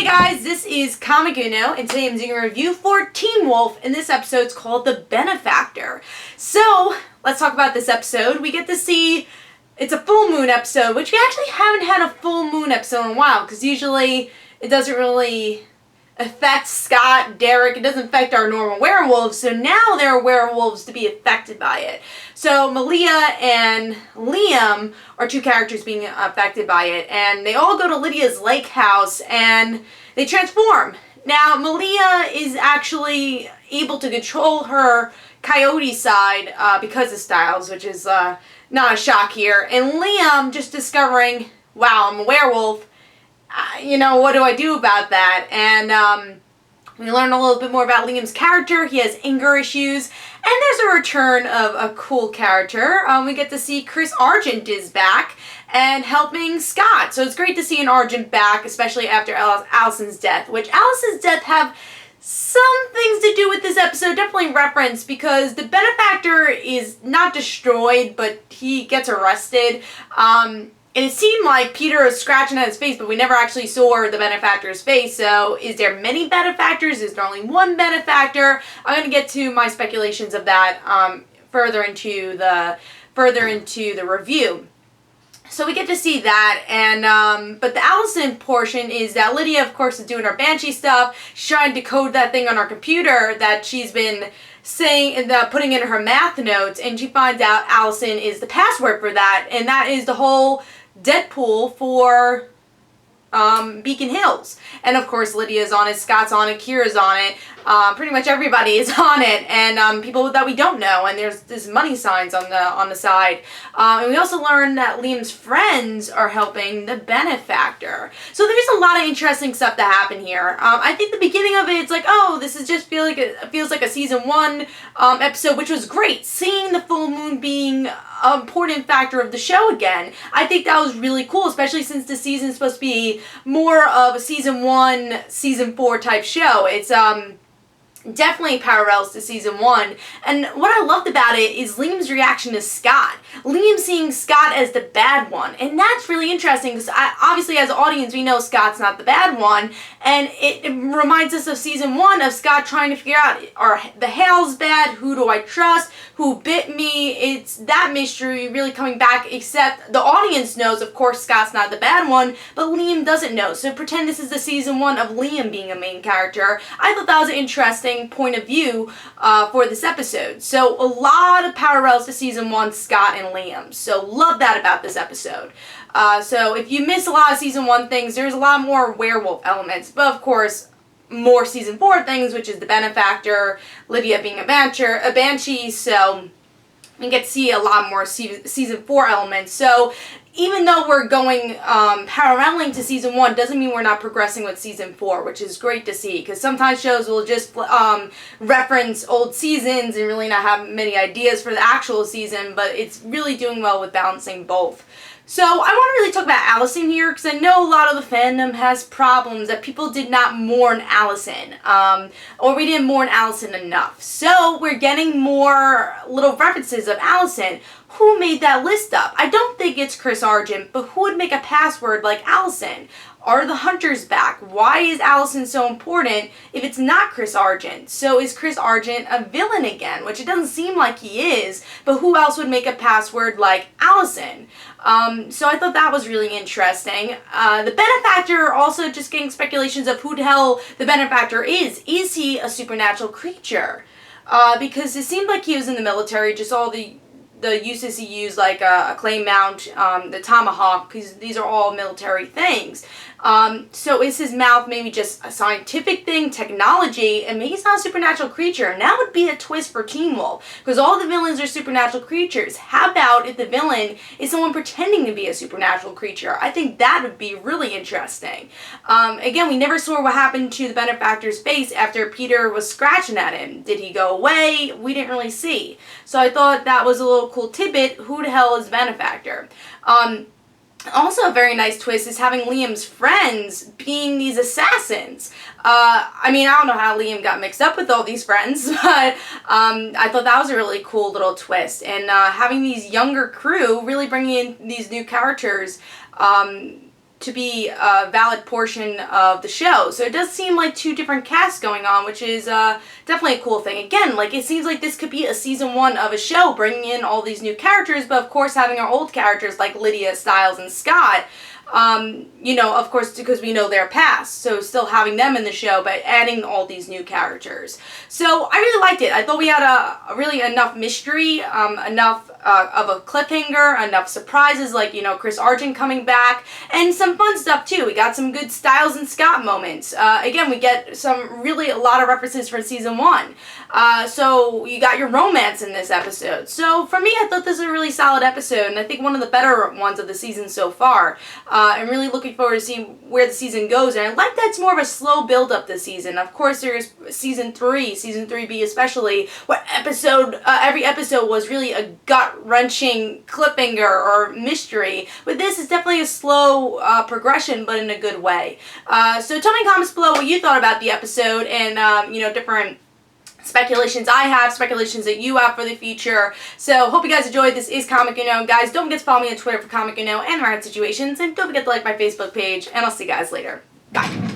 Hey guys, this is Comic Uno, and today I'm doing a review for Teen Wolf, and this episode's called The Benefactor. So, let's talk about this episode. We get to see, it's a full moon episode, which we actually haven't had a full moon episode in a while, because usually it doesn't really affect Scott, Derek, it doesn't affect our normal werewolves, so now there are werewolves to be affected by it. So Malia and Liam are two characters being affected by it, and they all go to Lydia's lake house and they transform. Now Malia is actually able to control her coyote side because of Styles, which is not a shock here, and Liam just discovering, wow, I'm a werewolf, what do I do about that? And we learn a little bit more about Liam's character. He has anger issues, and there's a return of a cool character. We get to see Chris Argent is back and helping Scott. So it's great to see an Argent back, especially after Allison's death, which Allison's death have some things to do with this episode, definitely reference, because the Benefactor is not destroyed, but he gets arrested. And it seemed like Peter was scratching at his face, but we never actually saw the Benefactor's face. So, is there many Benefactors? Is there only one Benefactor? I'm going to get to my speculations of that further into the review. So we get to see that, and but the Allison portion is that Lydia, of course, is doing her Banshee stuff. She's trying to code that thing on her computer that she's been saying, putting in her math notes, and she finds out Allison is the password for that, and that is the whole Deadpool for Beacon Hills. And of course Lydia's on it, Scott's on it, Kira's on it, pretty much everybody is on it, and people that we don't know, and there's money signs on the side. And we also learn that Liam's friends are helping the Benefactor. So there's a lot of interesting stuff to happen here. I think the beginning of it's like, oh, this is just feels like a season 1 episode, which was great. Seeing the full moon being an important factor of the show again, I think that was really cool, especially since the season is supposed to be more of a season 1, season 4 type show. It's definitely parallels to season 1, and what I loved about it is Liam's reaction to Scott. Liam seeing Scott as the bad one, and that's really interesting because obviously as an audience we know Scott's not the bad one, and it reminds us of season 1 of Scott trying to figure out, are the Hales bad, who do I trust, who bit me. It's that mystery really coming back, except the audience knows, of course, Scott's not the bad one, but Liam doesn't know. So pretend this is the season 1 of Liam being a main character. I thought that was an interesting point of view for this episode. So a lot of parallels to season 1, Scott and Liam. So love that about this episode. So if you miss a lot of season 1 things, there's a lot more werewolf elements, but of course more season 4 things, which is the Benefactor, Lydia being a banshee, so we get to see a lot more season 4 elements. So even though we're going paralleling to season 1, doesn't mean we're not progressing with season 4, which is great to see, because sometimes shows will just reference old seasons and really not have many ideas for the actual season, but it's really doing well with balancing both. So I want to really talk about Allison here, because I know a lot of the fandom has problems that people did not mourn Allison, or we didn't mourn Allison enough. So we're getting more little references of Allison. Who made that list up? I don't think it's Chris Argent, but who would make a password like Allison? Are the hunters back? Why is Allison so important if it's not Chris Argent? So is Chris Argent a villain again? Which it doesn't seem like he is, but who else would make a password like Allison? So I thought that was really interesting. The Benefactor, also just getting speculations of who the hell the Benefactor is. Is he a supernatural creature? Because it seemed like he was in the military, just all the uses he used, like a clay mount, the tomahawk, because these are all military things. So is his mouth maybe just a scientific thing, technology, and maybe he's not a supernatural creature? And that would be a twist for Teen Wolf, because all the villains are supernatural creatures. How about if the villain is someone pretending to be a supernatural creature? I think that would be really interesting. Again, we never saw what happened to the Benefactor's face after Peter was scratching at him. Did he go away? We didn't really see. So I thought that was a little cool tidbit. Who the hell is Benefactor? Also a very nice twist is having Liam's friends being these assassins. I mean, I don't know how Liam got mixed up with all these friends, but I thought that was a really cool little twist. And having these younger crew really bringing in these new characters to be a valid portion of the show. So it does seem like two different casts going on, which is definitely a cool thing. Again, like it seems like this could be a season 1 of a show, bringing in all these new characters, but of course having our old characters like Lydia, Stiles, and Scott. You know, of course, because we know their past, so still having them in the show, but adding all these new characters. So I really liked it. I thought we had a really enough mystery, enough of a cliffhanger, enough surprises, like, you know, Chris Argent coming back, and some fun stuff too. We got some good Stiles and Scott moments. Again, we get a lot of references from season 1. So you got your romance in this episode. So for me, I thought this was a really solid episode, and I think one of the better ones of the season so far. I'm really looking forward to seeing where the season goes, and I like that it's more of a slow build-up this season. Of course, there's season 3B especially, where every episode was really a gut-wrenching cliffhanger or mystery. But this is definitely a slow progression, but in a good way. So tell me in comments below what you thought about the episode, and you know, different speculations I have, speculations that you have for the future. So hope you guys enjoyed. This is Comic Uno. Guys, don't forget to follow me on Twitter for Comic Uno and Random Situations, and don't forget to like my Facebook page, and I'll see you guys later. Bye.